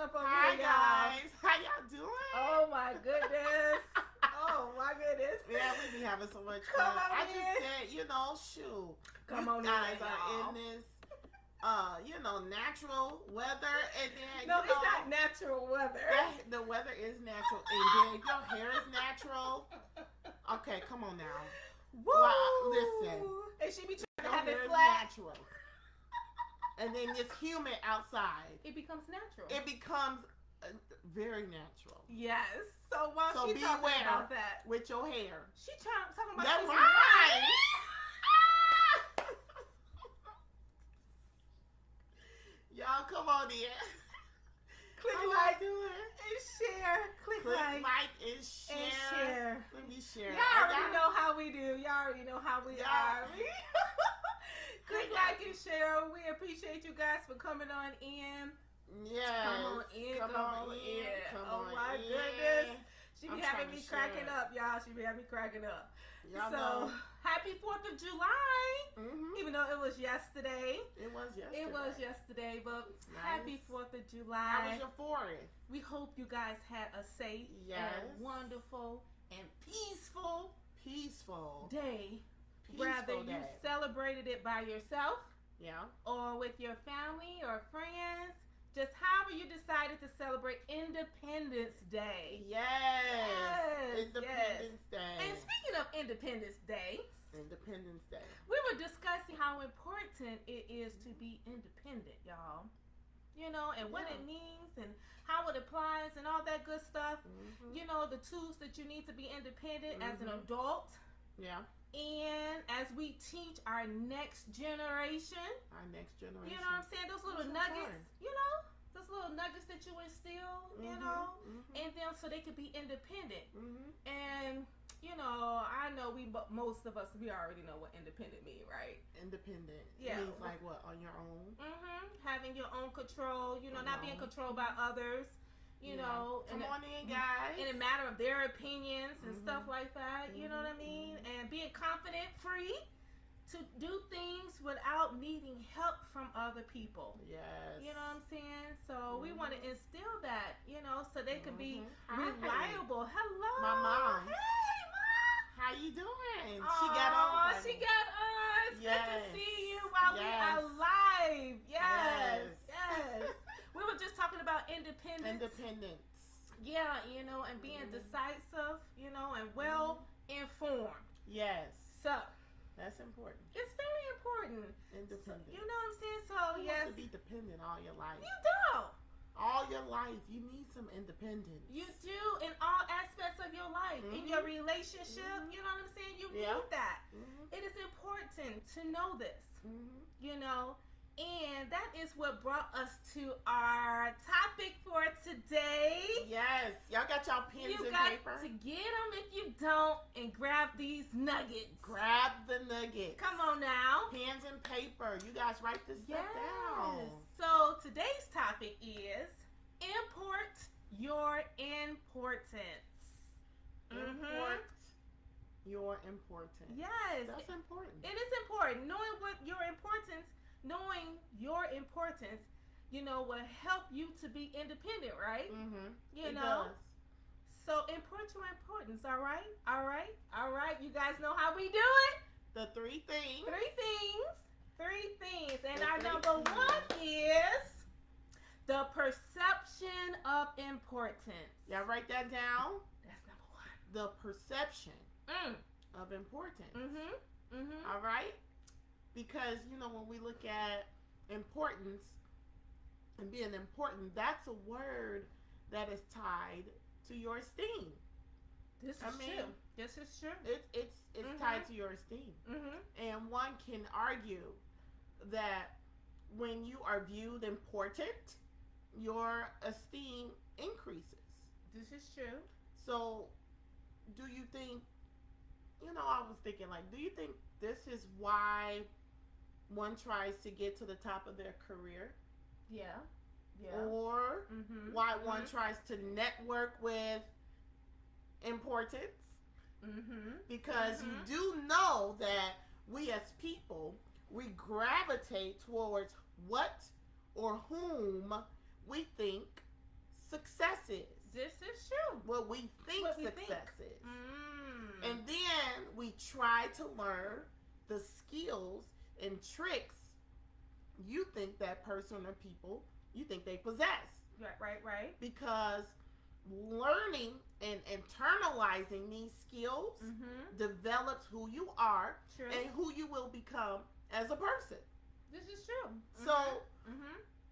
up over Hi here, y'all. guys, how y'all doing? Oh my goodness. Oh my goodness. Yeah, we be having so much Come fun. on I in. just said, shoot. Come you on in, guys y'all. are in this, natural weather, and then No, it's not natural weather. the weather is natural, and then your hair is natural. Okay, come on now. Woo! Wow, listen. And she be trying Your to have hair it is flat. natural, and then it's humid outside. It becomes natural. It becomes very natural. Yes. So while So she talking beware about that, with your hair. she talking about That this right. Y'all come on in. Click How like y'all doing? and share. Click Click like and share. and share. Let me share. Y'all already know how we do. Y'all already know how we are. Click like and share. We appreciate you guys for coming on in. Yes. Come on in. Come on in. Come Oh on my in. goodness. She be I'm having trying me to cracking share. up, y'all. She be having me cracking up. Y'all So, know. happy 4th of July. Mm-hmm. Even though it was yesterday. It was yesterday. It was yesterday, but Nice. happy 4th of July. How was your foreign? We hope you guys had a safe Yes. and wonderful and peaceful Peaceful. day. Peaceful Whether you day. celebrated it by yourself Yeah. or with your family or friends, just however you decided to celebrate Independence Day. Yes. Independence Day. And speaking of Independence Day, Independence Day. we were discussing how important it is to be independent, y'all. You know, and what Yeah. it means and how it applies and all that good stuff. Mm-hmm. You know, the tools that you need to be independent as an Mhm. adult. Yeah. And as we teach our next generation, Our next generation. you know what I'm saying? Those little That's nuggets, important. you know, those little nuggets that you instill, you Mhm. know, Mhm. in them so they can be independent. Mhm. And, you know, I know most of us, we already know what independent mean, right? Independent. Yeah. Means like what? On your own. Having your own control, you know, not being Alone. controlled by others, you Yeah. know. Come and on in, guys. in a matter of their opinions and Mhm. stuff like that, you know what I Mhm. mean? And being confident, free to do things without needing help from other people. Yes. You know what I'm saying? So we want to instill that, you know, so they can be Hi. reliable. Hello. My mom. Hey, Mom. How you doing? She Aw, got on. She got us. Good Yes. to see you while Yes. we are live. Yes. Yes. Yes. We were just talking about independence. Independence. Yeah, you know, and being Mhm. decisive, you know, and well informed. Yes. So That's important. it's very important. Independence. You know what I'm saying? So You have yes, to be dependent all your life. you do. All your life, you need some independence. You do in all aspects of your life. In Mhm. your relationship, Mhm. you know what I'm saying? You Yeah. need that. Mhm. It is important to know this, Mhm. you know. And that is what brought us to our topic for today. Yes. Y'all got y'all pens You and got paper? to get them if you don't and grab these nuggets. Grab the nuggets. Come on now. Pens and paper. You guys write this stuff down. So today's topic is import your importance. Import your importance. Yes. That's important. It is important. Knowing your importance, you know, will help you to be independent, right? Mm-hmm. You It know. does. So import your importance, all right? All right. You guys know how we do it? The three things. Three things. And The our three number things. one is the perception of importance. Y'all write that down. That's number one. The perception Mm. of importance. Mm-hmm. All right? Because, when we look at importance and being important, that's a word that is tied to your esteem. This is I mean, true. This is true. It's Mhm. tied to your esteem. Mm-hmm. And one can argue that when you are viewed important, your esteem increases. This is true. So, do you think, I was thinking, do you think this is why one tries to get to the top of their career? Yeah. Or Mm-hmm. why one tries to network with importance? Mm-hmm. Because you do know that we as people, we gravitate towards what or whom we think success is. This is true. What we think What we success think. is. Mm. And then we try to learn the skills and tricks you think that person or people you think they possess. Right. Because learning and internalizing these skills develops who you are True. and who you will become as a person. This is true. So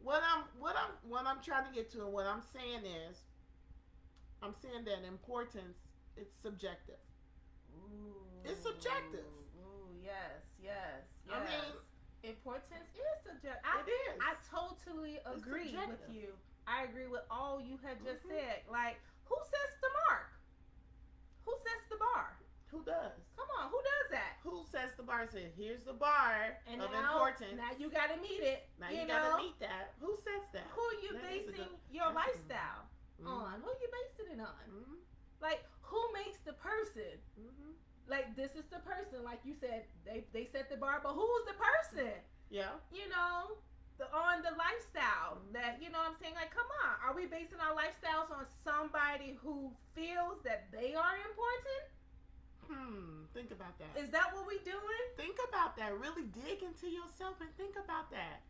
what I'm trying to get to and what I'm saying is, I'm saying that importance, it's subjective. Ooh. It's subjective. Ooh, yes. I mean, importance is subjective. it is. I totally agree with subjective. you. I agree with all you had just Mhm. said. Like, who sets the mark? Who sets the bar? Who does? Come on, who does that? Who sets the bar and says, here's the bar And of now, importance. now you got to meet it. Now you you know? gotta meet that. Who sets that? Who are you That is a basing good- your that's a good lifestyle on? Who you basing it on? Mm-hmm. Like, who makes the person? Mm-hmm. Like, this is the person. Like you said, they set the bar, but who's the person? Yeah. You know, on the lifestyle that, you know what I'm saying? Like, come on. Are we basing our lifestyles on somebody who feels that they are important? Think about that. Is that what we doing? Think about that. Really dig into yourself and think about that.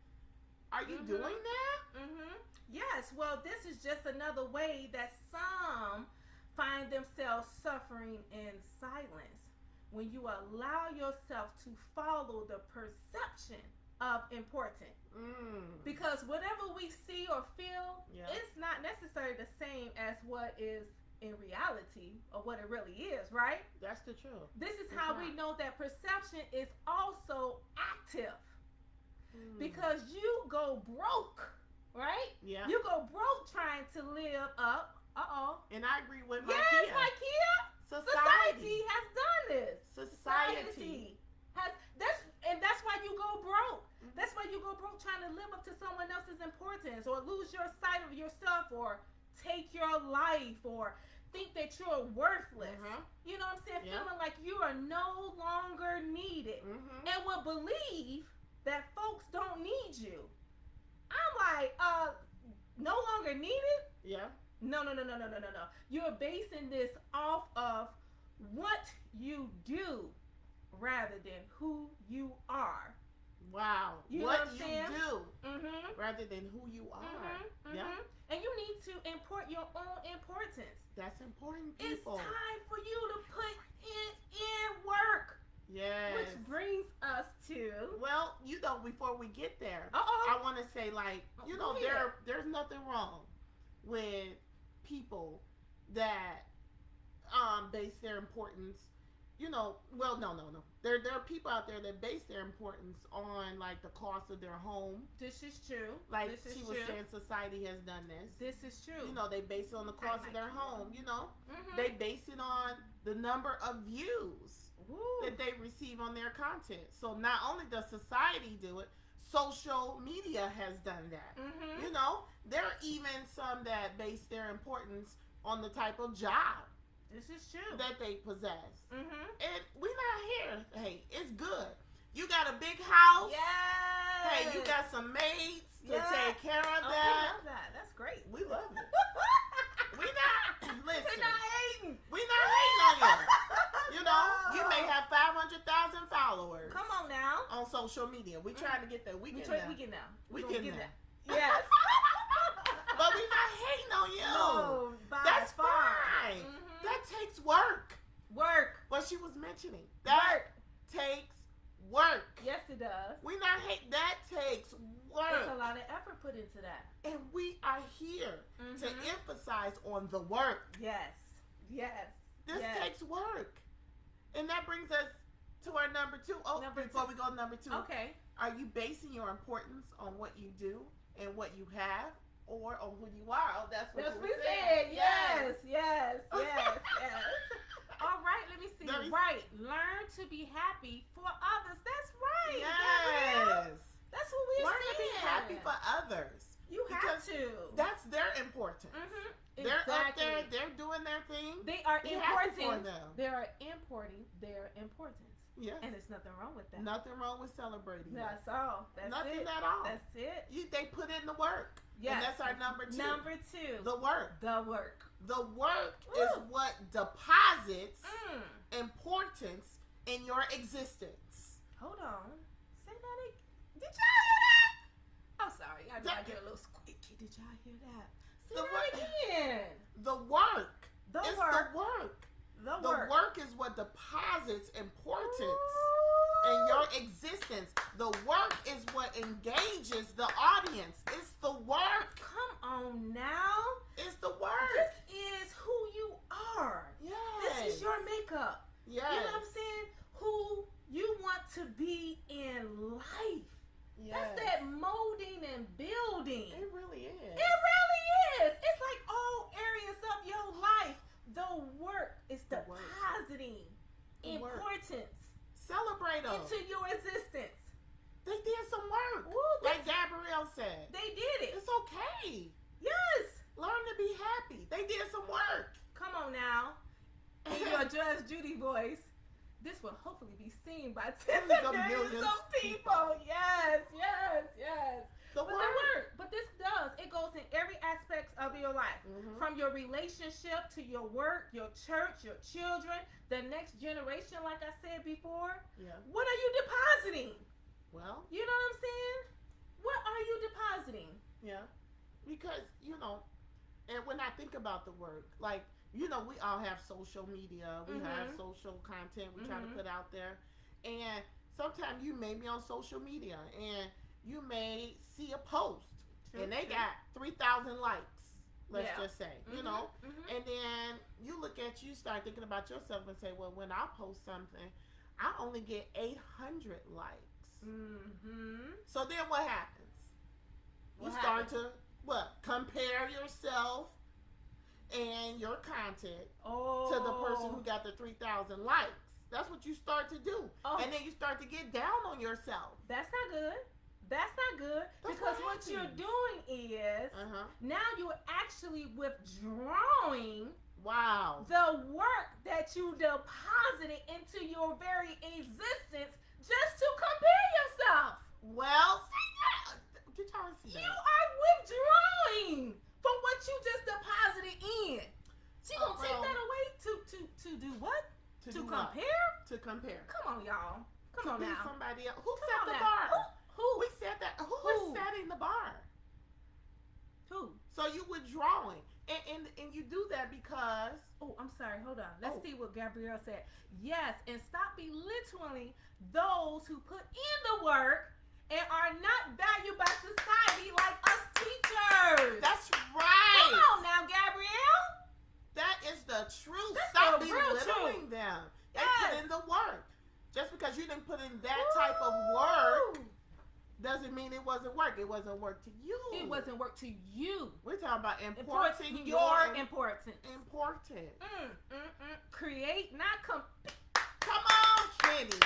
Are you Mhm. doing that? Yes. Well, this is just another way that some find themselves suffering in silence when you allow yourself to follow the perception of important. Because whatever we see or feel, Yeah. it's not necessarily the same as what is in reality or what it really is, right? That's the truth. This is It's how not. we know that perception is also active. Because you go broke, right? Yeah. You go broke trying to live up. And I agree with Yes, Markia. Ikea. Society has done this. Society. Has that's why you go broke. That's why you go broke trying to live up to someone else's importance, or lose your sight of yourself, or take your life, or think that you're worthless. You know what I'm saying? Yeah. Feeling like you are no longer needed, and will believe that folks don't need you. I'm like, no longer needed? Yeah. No. You're basing this off of what you do rather than who you are. Wow. You know what what I'm you saying? do Mm-hmm. rather than who you are. Yeah. And you need to import your own importance. That's important, It's people. time for you to put in work. Yes. Which brings us to Well, before we get there, Uh-oh. I want to say, like, Go ahead. there's nothing wrong with people that base their importance. No. There are people out there that base their importance on, like, the cost of their home. This is true. Like this is she was true. saying, society has done this. This is true. They base it on the cost of their home. Mhm. They base it on the number of views Woo. that they receive on their content. So not only does society do it, social media has done that. Mhm. There are even some that base their importance on the type of job This is true. that they possess. Mhm. And we're not here. Hey, it's good. You got a big house. Yes. Hey, you got some maids to Yes. take care of Oh, that. we love that. That's great. We love it. We not listen. We're not hating. We not hating on you. No. You may have 500,000 followers. Come on now. On social media, we trying to get there. We We get try, there. we get now. We gonna getting get there. Yes. But we not hating on you. No, by That's far. fine. Mhm. That takes work. Work. What she was mentioning. That takes work. Yes, it does. We not hate. That takes There's a work. lot of effort put into that. And we are here to Mhm. emphasize on the work. Yes. This Yes. takes work. And that brings us to our number two. Before we go to number two. Okay. Are you basing your importance on what you do and what you have, or on who you are? Oh, that's what That's you what were we saying. said. Yes. All right, let me see. Let me- Right. Learn to be happy for others. That's right. Yes. Gabrielle. That's what we're Learn saying. to be happy for others. You have because to. That's their importance. Mhm. They're up there. Exactly. They're doing their thing. They are Be happy for important. them. They are important. supporting their importance. Yes. And there's nothing wrong with that. Nothing wrong with celebrating. That's all. That's Nothing it. at all. That's it. They put in the work. Yes. And that's our number 2. Number 2. The work. The work. The work Woo. is what deposits Mm. importance in your existence. Hold on. Say that again. Did y'all hear that? I'm sorry. I know I get a little squeaky. Did y'all hear that? Say The that work. again. The work. The It's work. the work. The The work. work is what deposits importance Ooh. in your existence. The work is what engages the audience. It's the work. Come on now. It's the work. This is who you are. Yes. This is your makeup. Yes. You know what I'm saying? Who you want to be in life. Yes. That's that molding and building. It really is. It really is. It's like all areas of your life. The work is The work. depositing The work. importance Celebrate them. into your existence. They did some work. Woo, Like Gabrielle said. they did it. It's okay. Yes. Learn to be happy. They did some work. Come on now. In your Judge Judy voice. This will hopefully be seen by tens Tens of of millions millions of people. Yes, yes, yes. The But work. the work. But this does. It goes in every aspect of your life. Mhm. From your relationship to your work, your church, your children, the next generation, like I said before. Yeah. What are you depositing? Well, You know what I'm saying? What are you depositing? yeah. Because, and when I think about the work, like, we all have social media. We have Mhm. social content we try to Mhm. put out there. And sometimes you may be on social media and you may see a post and they got 3,000 likes, let's Yeah. just say, Mhm. And then you start thinking about yourself and say, well, when I post something, I only get 800 likes. Mm-hmm. So then what happens? You What start happens? to compare yourself and your content Oh. to the person who got the 3,000 likes. That's what you start to do. Oh. And then you start to get down on yourself. That's not good. That's not good. That's because what what you're happens. doing is Uh-huh. now you're actually withdrawing Wow. the work that you deposited into your very existence just to compare yourself. Well, see that. Get y'all see You that. are withdrawing from what you just deposited in. She gonna take well, that away to do what? To do what? compare? To compare. Come on, y'all. Come to on be now. somebody else. Who Come set on the now. bar? Who? We said that. Who Who? is setting the bar? Who? So you withdrawing. And you do that because Oh, I'm sorry. Hold on. Let's Oh. see what Gabrielle said. Yes, and stop belittling those who put in the work and are not valued by society like us teachers. that's right. Come on now, Gabrielle. That is the truth. That's Stop the real belittling truth. them. They Yes. put in the work. Just because you didn't put in that type of work Woo. doesn't mean it wasn't work. It wasn't work to you. It wasn't work to you. We're talking about Important. importing Your importance. important. Create, not compete. Come on, Kenny.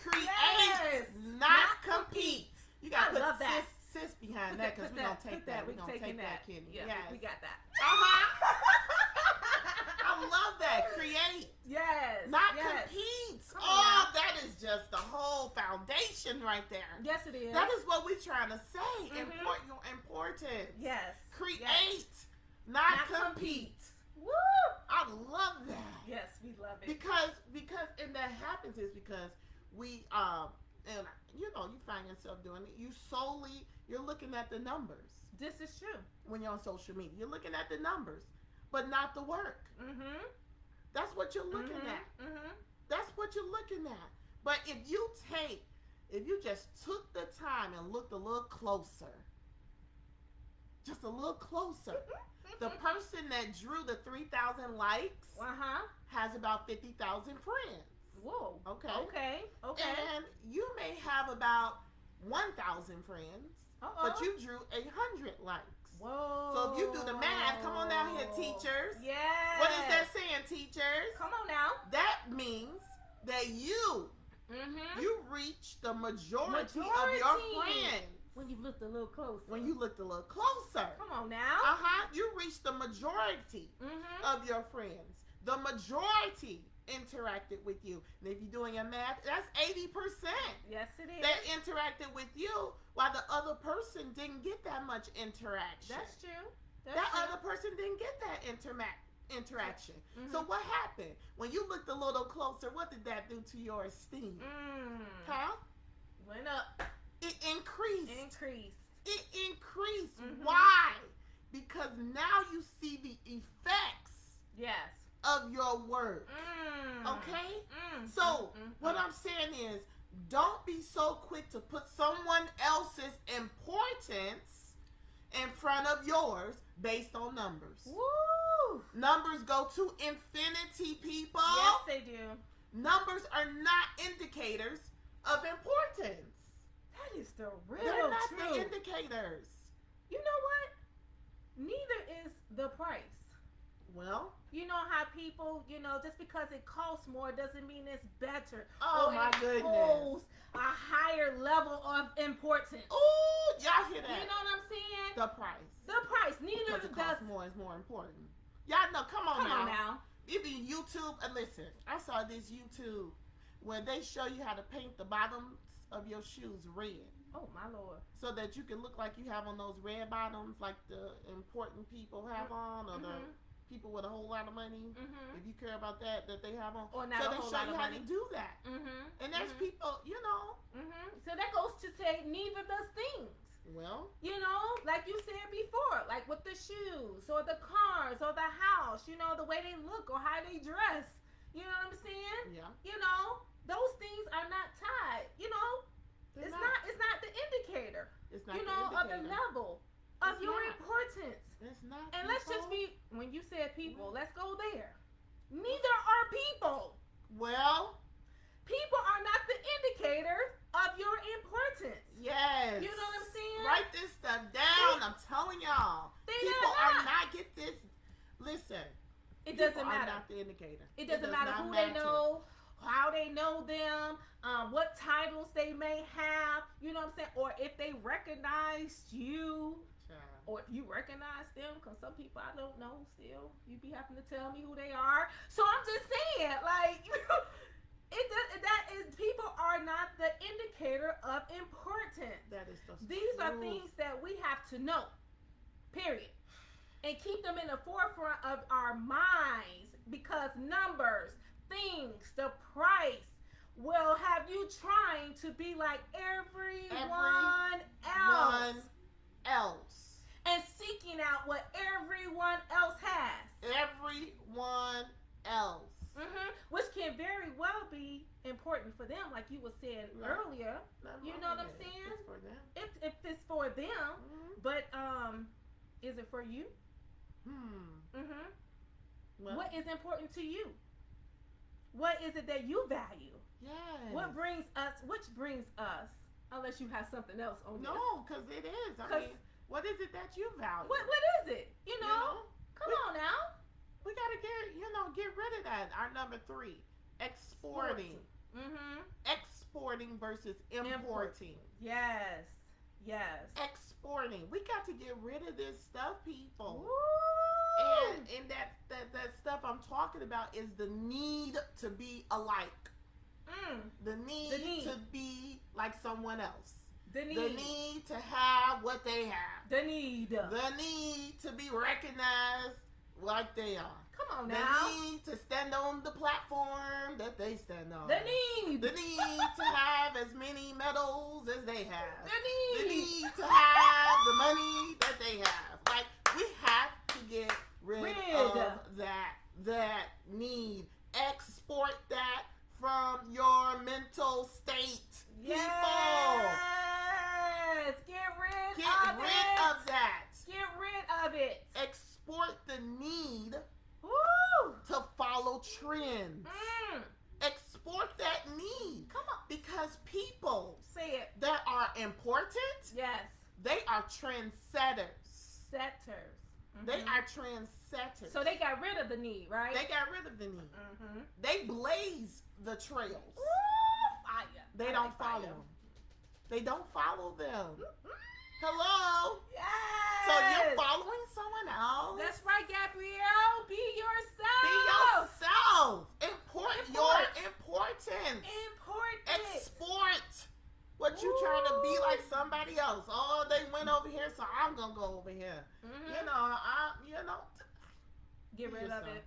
Create, Yes. not compete. You got I to put love that. sis behind that because we're going to take that. We're We going to taking take that, Kenny. Yeah, Yes. we got that. I love that. Create, Yes. not yes. compete. Come on Oh, that is just the whole foundation right there. Yes, it is. That is what we're trying to say. Mhm. Important. Yes. Create, Yes. not compete. Woo! I love that. Yes, we love it. Because and that happens is because we and you find yourself doing it. You're looking at the numbers This is true. when you're on social media. You're looking at the numbers, but not the work. Mm-hmm. That's what you're looking at. Mm-hmm. That's what you're looking at. But if you just took the time and looked a little closer, just a little closer, the person that drew the 3,000 likes Uh-huh. has about 50,000 friends. Whoa. Okay. Okay. Okay. And you may have about 1,000 friends, but you drew 800 likes. Whoa. So if you do the math, come on down here, teachers. Yes. What is that saying, teachers? Come on now. That means that you Mm-hmm. reach the majority of your friends. When you looked a little closer. When you looked a little closer. Come on now. You reach the majority Mm-hmm. of your friends. The majority interacted with you. And if you're doing your math, that's 80%. Yes, it is. That interacted with you, while the other person didn't get that much interaction. That's true. That's That true. other person didn't get that interaction. Mhm. So what happened? When you looked a little closer, what did that do to your esteem? Huh? Went up. It increased. Increased. It increased. Mhm. Why? Because now you see the effects Yes. of your word. Okay? So, what I'm saying is, don't be so quick to put someone else's importance in front of yours based on numbers. Woo! Numbers go to infinity, people. Yes, they do. Numbers are not indicators of importance. That is the real They're not truth. the indicators. You know what? Neither is the price. Well, You know how people, just because it costs more doesn't mean it's better. oh or my it goodness. holds a higher level of importance. Ooh, y'all hear You that? know what I'm saying? The price. The price. Neither Because it does. costs more is more important. Y'all know, come on now. Even YouTube, and listen, I saw this YouTube where they show you how to paint the bottoms of your shoes red. Oh my Lord. So that you can look like you have on those red bottoms like the important people have on, or the people with a whole lot of money. Mm-hmm. If you care about that they have on. Or not so a they whole show lot you of how money. to do that. Mm-hmm. And there's people, So that goes to say neither does things. well, Like you said before, like with the shoes or the cars or the house, the way they look or how they dress. You know what I'm saying? yeah. Those things are not tied. They're It's not the indicator. It's not Of the the indicator. level of It's your not. importance. It's not. And let's just people. be, when you said people, let's go there. Neither are people. Well, People are not the indicator of your importance. yes. You know what I'm saying? Write this stuff down. I'm telling y'all. They People are are not get this. Listen. It doesn't people matter. Are not the indicator. It doesn't does matter not who matter. they know, how they know them, what titles they may have, you know what I'm saying? Or if they recognized you, Child. or if you recognize them, because some people I don't know still. You be having to tell me who they are. So I'm just saying, like, people are not the indicator of importance. That is the These are truth. things that we have to know, period. And keep them in the forefront of our minds, because numbers, things, the price will have you trying to be like everyone else One else. and seeking out what everyone else has. Everyone else. Which can very well be important for them, like you were saying Right. earlier, Nothing You wrong know what with I'm it. saying? It's for them. if it's for them. But is it for you? Well, What is important to you? What is it that you value? yes. Which brings us, unless you have something else on this. No, because it is. I 'Cause- mean, what is it that you value? What is it? You know? Come on now. We gotta get rid of that. Our number 3, exporting. Exporting versus importing. Yes. Exporting. We got to get rid of this stuff, people. Woo! And that stuff I'm talking about is the need to be alike. The need to be like someone else. The need. The need to have what they have. The need. The need to be recognized like they are. Come on The now. need to stand on the platform that they stand on. The need. The need to have as many medals as they have. The The need. need to have the money that they have. Like, we have to get rid of that need. Export that from your mental state. People. Yes. Get rid Get of rid it. of that. Get rid of it. Export the need Woo! to follow trends. Mm. Export that need. Come on. Because people Say it. that are important, Yes. they are trendsetters. Setters. They are trendsetters. So they got rid of the need, right? They got rid of the need. Mm-hmm. They blaze the trails. Fire. They I don't like follow fire. them. They don't follow them. Mm-hmm. Hello? Yes. So you're following someone else? That's right, Gabrielle. Be yourself. Be yourself. Important your importance. Export what you trying to be like somebody else. Oh, they went over here, so I'm gonna go over here. Mm-hmm. Get rid of it.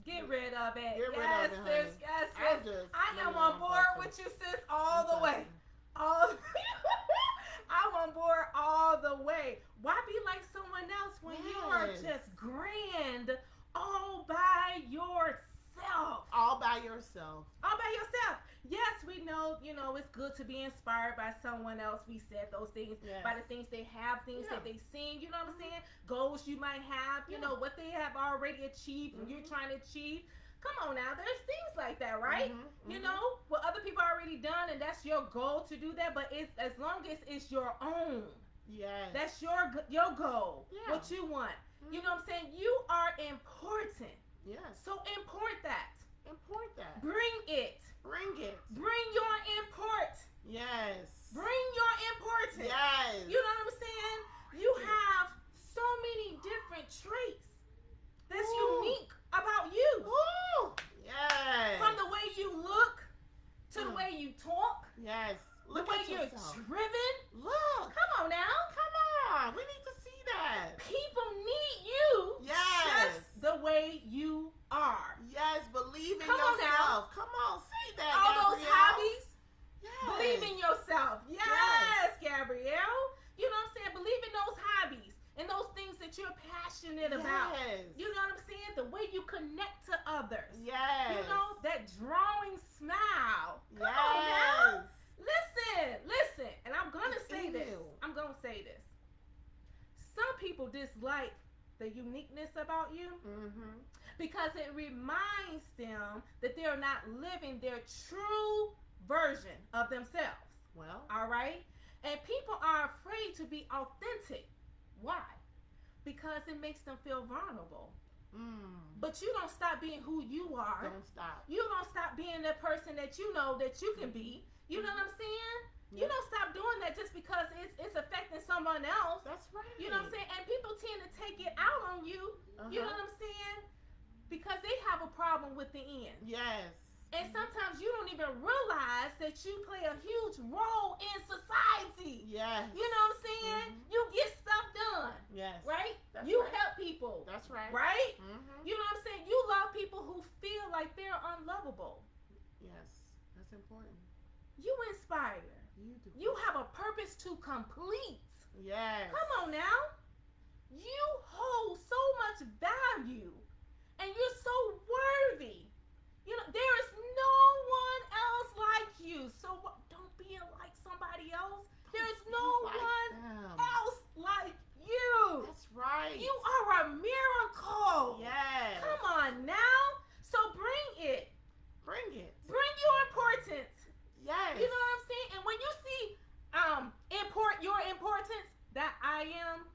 Get rid of it. Get rid yes, of it, sis. honey. Yes, sis. I am on board with you, sis, all the way. I'm on board all the way. Why be like someone else when you are just grand all by yourself? All by yourself. All by yourself. Yes, we know, it's good to be inspired by someone else. We said those things by the things they have, things that they've seen, you know what I'm saying? Goals you might have, you know, what they have already achieved and you're trying to achieve. Come on now, there's things like that, right? You know, what other people already done, and that's your goal to do that, but it's as long as it's your own. Yes. That's your goal, what you want. You know what I'm saying? You are important. Yes. So import that. Import that. Bring it. Bring it. Bring your import. Yes. Bring your importance. Yes. You know what I'm saying? You have so many different traits that's unique about you. Ooh. Yes. From the way you look to the way you talk. Yes. Look the way you're driven. Look. Come on now. Come on. We need to see that. People need you. Yes. Just the way you are. Yes. Believe in Come yourself. on now. Come on. Say that, all Gabrielle. those hobbies. Yes. Believe in yourself. Yes, Gabrielle. You know what I'm saying? Believe in those hobbies and those things that you're passionate about. You know what I'm saying? The way you connect to others. Yes. You know, that drawing smile. Come on now. Listen. And I'm going to say this. I'm going to say this. Some people dislike the uniqueness about you because it reminds them that they're not living their true version of themselves. Well. All right? And people are afraid to be authentic. Why? Because it makes them feel vulnerable. But you don't stop being who you are. Don't stop. You don't stop being the person that you know that you can be. You know what I'm saying? Yeah. You don't stop doing that just because it's affecting someone else. That's right. You know what I'm saying? And people tend to take it out on you. You know what I'm saying? Because they have a problem with the end. Yes. And sometimes you don't even realize that you play a huge role in society. Yes. You know what I'm saying? You get stuff done. Yes. Right? That's you right. help people. That's right. Right? You know what I'm saying? You love people who feel like they're unlovable. Yes. That's important. You inspire. You do. You have a purpose to complete. Yes. Come on now. You hold so much value. And you're so worthy. You know, there is no one else like you. So don't be like somebody else. There's no one else like you. That's right. You are a miracle. Yes. Come on now. So bring it. Bring it. Bring your importance. Yes. You know what I'm saying? And when you see import your importance, that I am,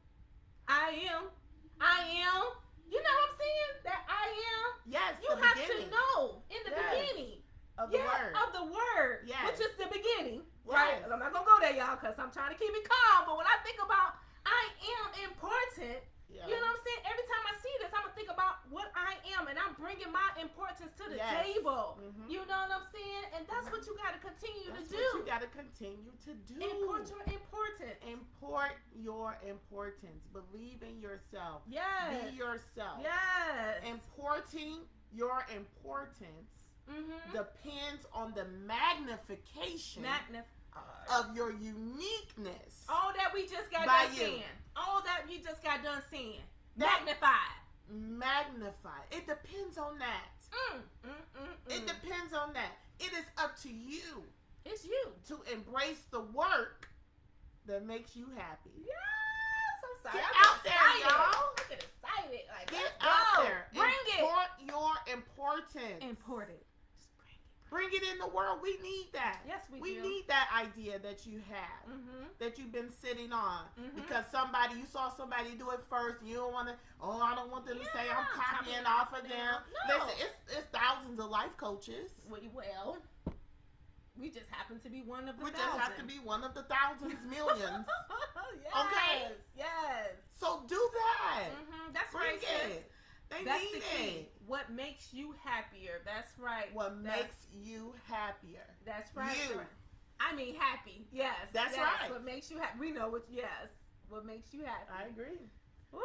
you know what I'm saying? That I am. Yes. You have to know in the beginning of the word. Of the word. Yes. Which is the beginning. Yes. Right? And I'm not gonna go there, y'all, because I'm trying to keep it calm. But when I think about I am important, you know what I'm saying? Every time I see this, I'm gonna think about what I am, and I'm bringing my importance to the table. You know what I'm saying? And that's what you gotta continue to do. What you gotta continue to do. Import your importance. Import your importance. Believe in yourself. Yes. Be yourself. Yes. Importing your importance depends on the magnification of your uniqueness. All that we just got done saying. All that you just got done saying. Magnified. It depends on that. It depends on that. It is up to you. It's you. To embrace the work that makes you happy. Yes, I'm sorry. Get I'm out there, y'all. I get excited. Like, get out there. Bring it. Import your importance. Import it. Bring it in the world. We need that. Yes, we do. We need that idea that you have, that you've been sitting on. Because you saw somebody do it first. You don't want to, I don't want them to say I'm copying off of them. No. Listen, it's thousands of life coaches. Well, we just happen to be one of the We thousands. just have to be one of the thousands, millions. Yes. Okay? Yes. So do that. That's Bring right, sis. it. They That's need the key. it. What makes you happier? That's right. What makes you happier? That's right. You. I mean, happy. Yes. That's yes. right. What makes you happy? We know what. Yes. What makes you happy? I agree. Woo!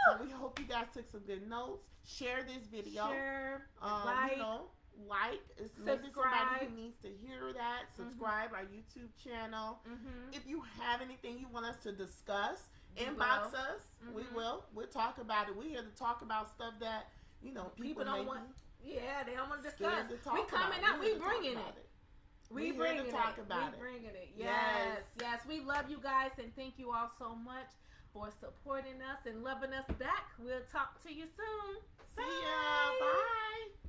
So we hope you guys took some good notes. Share this video. Share. You know, like. Maybe somebody who needs to hear that. Subscribe our YouTube channel. If you have anything you want us to discuss, inbox us. We will. We'll talk about it. We're here to talk about stuff that, you know, people don't want. Yeah, they don't want to discuss. We coming out. We bringing it. We bringing it. Talk about it. We bringing it. Yes. Yes. We love you guys and thank you all so much for supporting us and loving us back. We'll talk to you soon. See ya. Bye.